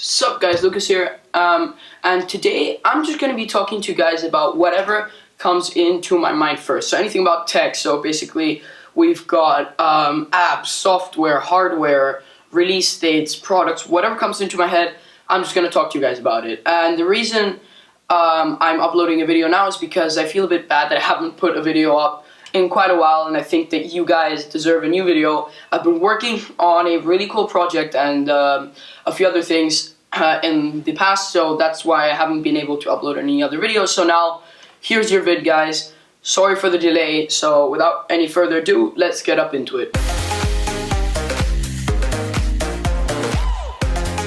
Sup guys, Lucas here, and today I'm just going to be talking to you guys about whatever comes into my mind first. So anything about tech, so basically we've got apps, software, hardware, release dates, products, whatever comes into my head, I'm just going to talk to you guys about it. And the reason I'm uploading a video now is because I feel a bit bad that I haven't put a video up in quite a while, and I think that you guys deserve a new video. I've been working on a really cool project and a few other things in the past, so that's why I haven't been able to upload any other videos. So now, here's your vid, guys. Sorry for the delay, so without any further ado, let's get up into it.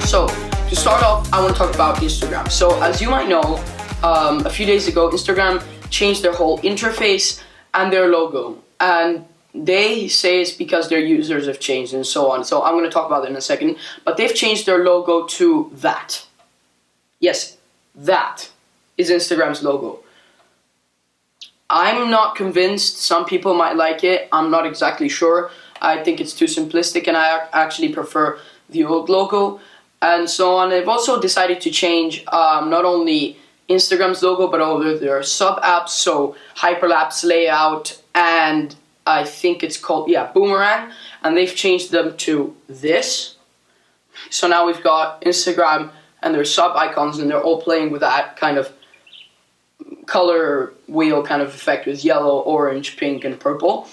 So, to start off, I want to talk about Instagram. So, as you might know, a few days ago, Instagram changed their whole interface and their logo, and they say it's because their users have changed and so on. So I'm going to talk about that in a second, but they've changed their logo to that. Yes, that is Instagram's logo. I'm not convinced. Some people might like it. I'm not exactly sure. I think it's too simplistic, and I actually prefer the old logo and so on. They've also decided to change not only Instagram's logo, but over their sub-apps, so hyperlapse layout, and I think it's called, boomerang, and they've changed them to this. So now we've got Instagram and their sub-icons, and they're all playing with that kind of color wheel kind of effect with yellow, orange, pink, and purple.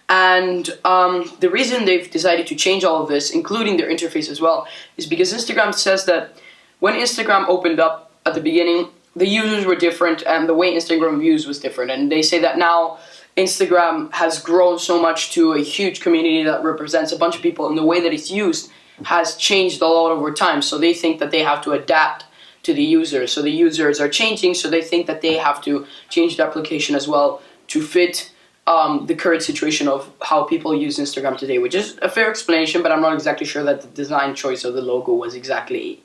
And the reason they've decided to change all of this, including their interface as well, is because Instagram says that when Instagram opened up at the beginning, the users were different and the way Instagram views was different. And they say that now Instagram has grown so much to a huge community that represents a bunch of people, and the way that it's used has changed a lot over time. So they think that they have to adapt to the users. So the users are changing, so they think that they have to change the application as well to fit the current situation of how people use Instagram today, which is a fair explanation, but I'm not exactly sure that the design choice of the logo was exactly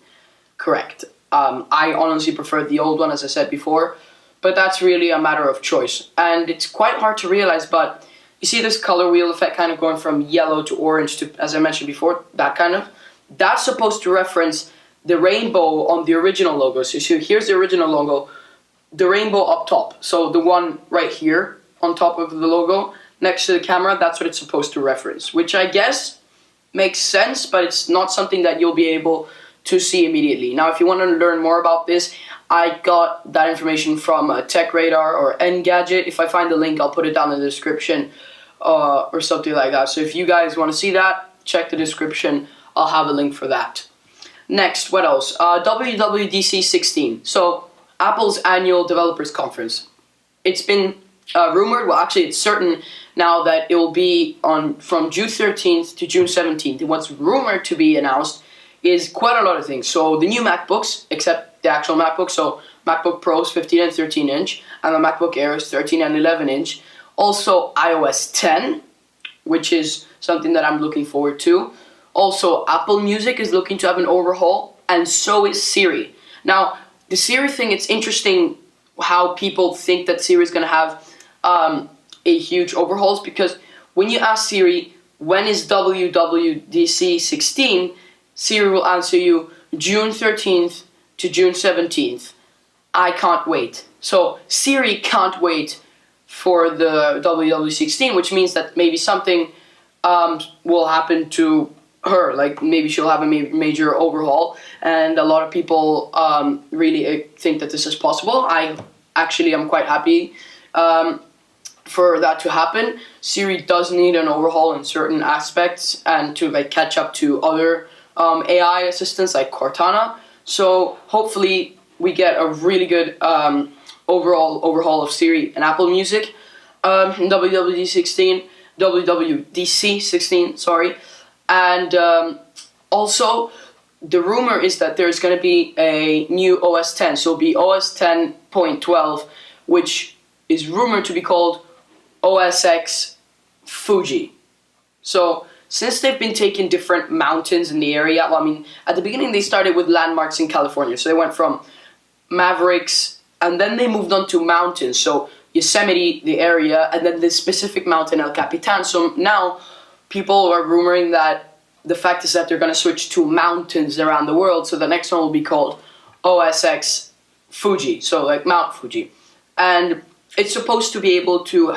correct. I honestly prefer the old one, as I said before, but that's really a matter of choice. And it's quite hard to realize, but you see this color wheel effect kind of going from yellow to orange to, as I mentioned before, that's supposed to reference the rainbow on the original logo. So here's the original logo, the rainbow up top. So the one right here on top of the logo next to the camera, that's what it's supposed to reference, which I guess makes sense, but it's not something that you'll be able to see immediately. Now, if you want to learn more about this, I got that information from Tech Radar or Engadget. If I find the link, I'll put it down in the description or something like that. So if you guys want to see that, check the description. I'll have a link for that. Next, what else? WWDC 16. So Apple's annual developers conference. It's been rumored, well actually it's certain now, that it will be from June 13th to June 17th. And what's rumored to be announced is quite a lot of things. So the new MacBooks, except the actual MacBook, so MacBook Pros 15 and 13 inch, and the MacBook Airs 13 and 11 inch. Also iOS 10, which is something that I'm looking forward to. Also Apple Music is looking to have an overhaul, and so is Siri. Now, the Siri thing, it's interesting how people think that Siri is going to have a huge overhaul, because when you ask Siri, when is WWDC 16, Siri will answer you June 13th to June 17th. I can't wait. So Siri can't wait for the WWDC 16, which means that maybe something will happen to her. Like maybe she'll have a major overhaul, and a lot of people really think that this is possible. I actually am quite happy for that to happen. Siri does need an overhaul in certain aspects and to catch up to other AI assistants like Cortana. So hopefully we get a really good overhaul of Siri and Apple Music in WWDC 16, sorry. And also the rumor is that there's going to be a new OS 10, so it'll be OS 10.12, which is rumored to be called OS X Fuji. So since they've been taking different mountains in the area, well, I mean, at the beginning they started with landmarks in California. So they went from Mavericks, and then they moved on to mountains. So Yosemite, the area, and then the specific mountain, El Capitan. So now people are rumoring that the fact is that they're going to switch to mountains around the world. So the next one will be called OSX Fuji, so like Mount Fuji. And it's supposed to be able to,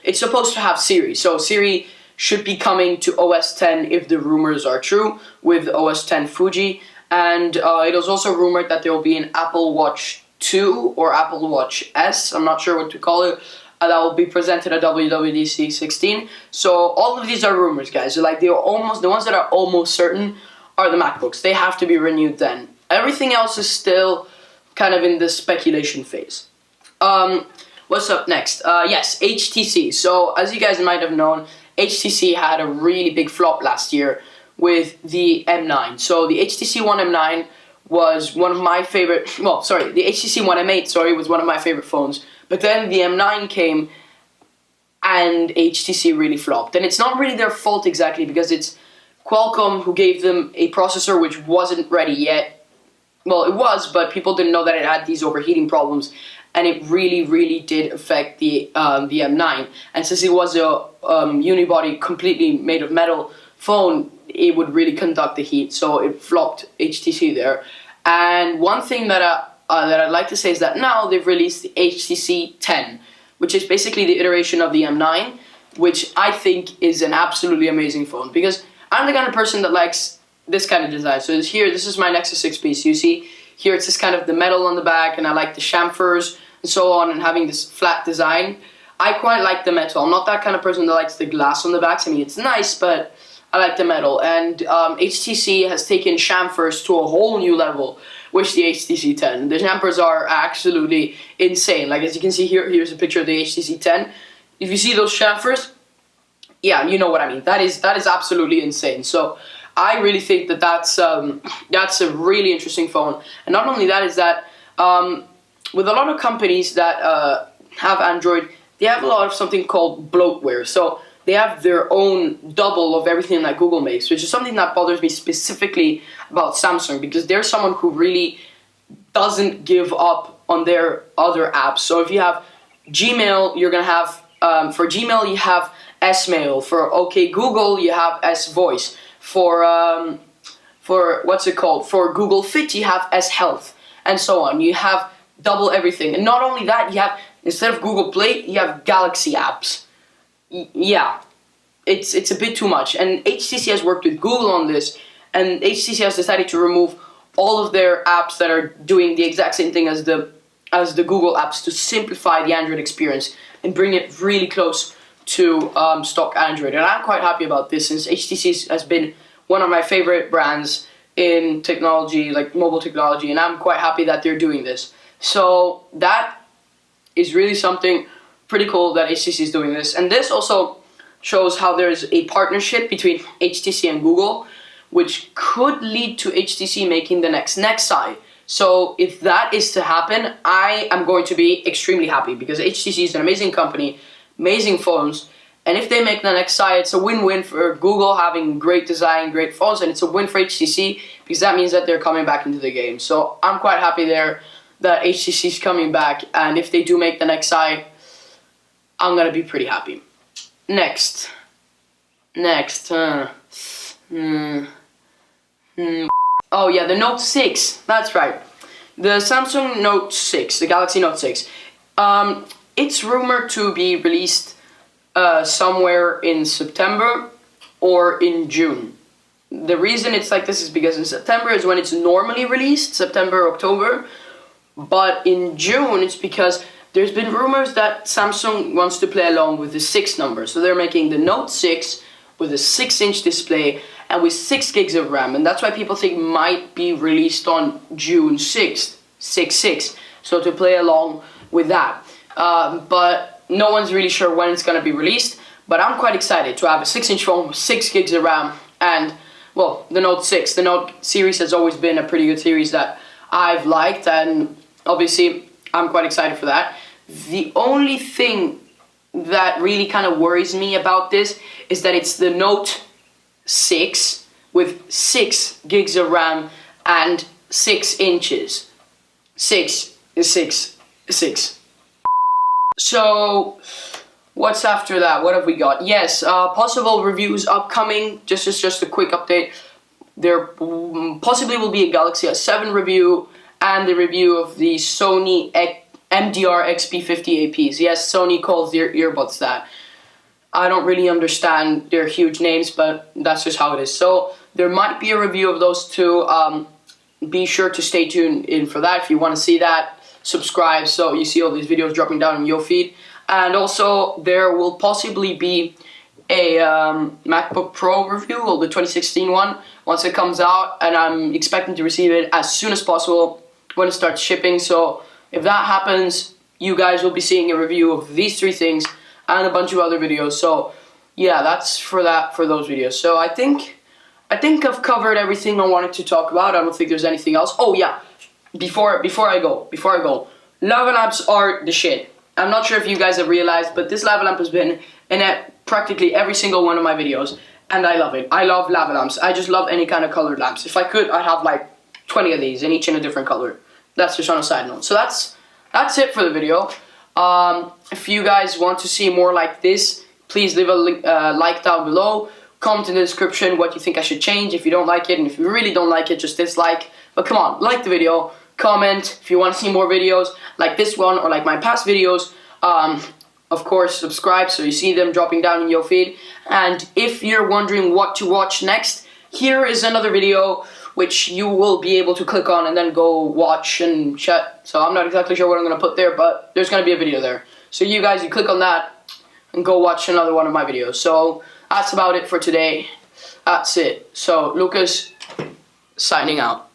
it's supposed to have Siri. So Siri should be coming to OS X if the rumors are true with OS X Fuji. And it was also rumored that there will be an Apple Watch 2 or Apple Watch S, I'm not sure what to call it, that will be presented at WWDC 16. So all of these are rumors, guys. Like the ones that are almost certain are the MacBooks. They have to be renewed then. Everything else is still kind of in the speculation phase. What's up next? Yes, HTC. So as you guys might have known, HTC had a really big flop last year with the M9. So the HTC One M9 was one of my favorite, the HTC One M8, was one of my favorite phones. But then the M9 came and HTC really flopped. And it's not really their fault exactly, because it's Qualcomm who gave them a processor which wasn't ready yet. Well, it was, but people didn't know that it had these overheating problems. And it really, really did affect the M9. And since it was a unibody, completely made of metal phone, it would really conduct the heat. So it flopped HTC there. And one thing that I'd like to say is that now they've released the HTC 10, which is basically the iteration of the M9, which I think is an absolutely amazing phone, because I'm the kind of person that likes this kind of design. So this is my Nexus 6 piece. You see here it's just kind of the metal on the back, and I like the chamfers and so on, and having this flat design. I quite like the metal. I'm not that kind of person that likes the glass on the back. I mean, it's nice, but I like the metal. And HTC has taken chamfers to a whole new level with the HTC 10. The chamfers are absolutely insane. Like as you can see here, here's a picture of the HTC 10. If you see those chamfers, yeah, you know what I mean. That is absolutely insane. So I really think that that's a really interesting phone. And not only that, is that with a lot of companies that have Android, they have a lot of something called bloatware. So they have their own double of everything that Google makes, which is something that bothers me specifically about Samsung, because they're someone who really doesn't give up on their other apps. So if you have Gmail, you're going to have, for Gmail you have S-Mail, for OK Google you have S-Voice, for what's it called, for Google Fit you have S-Health, and so on. You have double everything. And not only that, you have, instead of Google Play, you have Galaxy apps. Yeah, it's a bit too much. And HTC has worked with Google on this, and HTC has decided to remove all of their apps that are doing the exact same thing as the Google apps, to simplify the Android experience and bring it really close to stock Android. And I'm quite happy about this, since HTC has been one of my favorite brands in technology, like mobile technology, and I'm quite happy that they're doing this. So that is really something pretty cool that HTC is doing this. And this also shows how there's a partnership between HTC and Google, which could lead to HTC making the next Nexi. So if that is to happen, I am going to be extremely happy, because HTC is an amazing company, amazing phones, and if they make the Nexi, it's a win-win for Google having great design, great phones, and it's a win for HTC, because that means that they're coming back into the game. So I'm quite happy there that HTC is coming back, and if they do make the Nexi, I'm gonna be pretty happy. Next. Oh yeah, the Note 6. That's right. The Samsung Note 6, the Galaxy Note 6. It's rumored to be released somewhere in September or in June. The reason it's like this is because in September is when it's normally released, September, October. But in June, it's because there's been rumors that Samsung wants to play along with the 6 number. So they're making the Note 6 with a 6-inch display and with 6 gigs of RAM. And that's why people think might be released on June 6th, 6/6. So to play along with that. But no one's really sure when it's going to be released. But I'm quite excited to have a 6-inch phone with 6 gigs of RAM. And, well, the Note 6. The Note series has always been a pretty good series that I've liked. And obviously, I'm quite excited for that. The only thing that really kind of worries me about this is that it's the Note 6 with 6 gigs of RAM and 6 inches. 6 is 6 is 6. So, What's after that? What have we got? Yes, possible reviews upcoming. Just a quick update. There possibly will be a Galaxy S7 review and the review of the Sony MDR XP50 APs. Yes, Sony calls their earbuds that. I don't really understand their huge names, but that's just how it is. So there might be a review of those two. Be sure to stay tuned in for that. If you want to see that, subscribe so you see all these videos dropping down in your feed. And also there will possibly be a MacBook Pro review, or the 2016 one, once it comes out, and I'm expecting to receive it as soon as possible when it starts shipping. So if that happens, you guys will be seeing a review of these three things and a bunch of other videos. So yeah, that's for those videos. So I think I've covered everything I wanted to talk about. I don't think there's anything else. Oh yeah, before I go, lava lamps are the shit. I'm not sure if you guys have realized, but this lava lamp has been in practically every single one of my videos, and I love it. I love lava lamps. I just love any kind of colored lamps. If I could, I'd have like 20 of these, and each in a different color. That's just on a side note. So that's it for the video. If you guys want to see more like this, please leave a like down below. Comment in the description what you think I should change if you don't like it, and if you really don't like it, just dislike. But come on, like the video, comment if you want to see more videos like this one or like my past videos. Of course, subscribe so you see them dropping down in your feed. And if you're wondering what to watch next, here is another video which you will be able to click on and then go watch and chat. So I'm not exactly sure what I'm going to put there, but there's going to be a video there. So you guys, you click on that and go watch another one of my videos. So that's about it for today. That's it. So Lucas, signing out.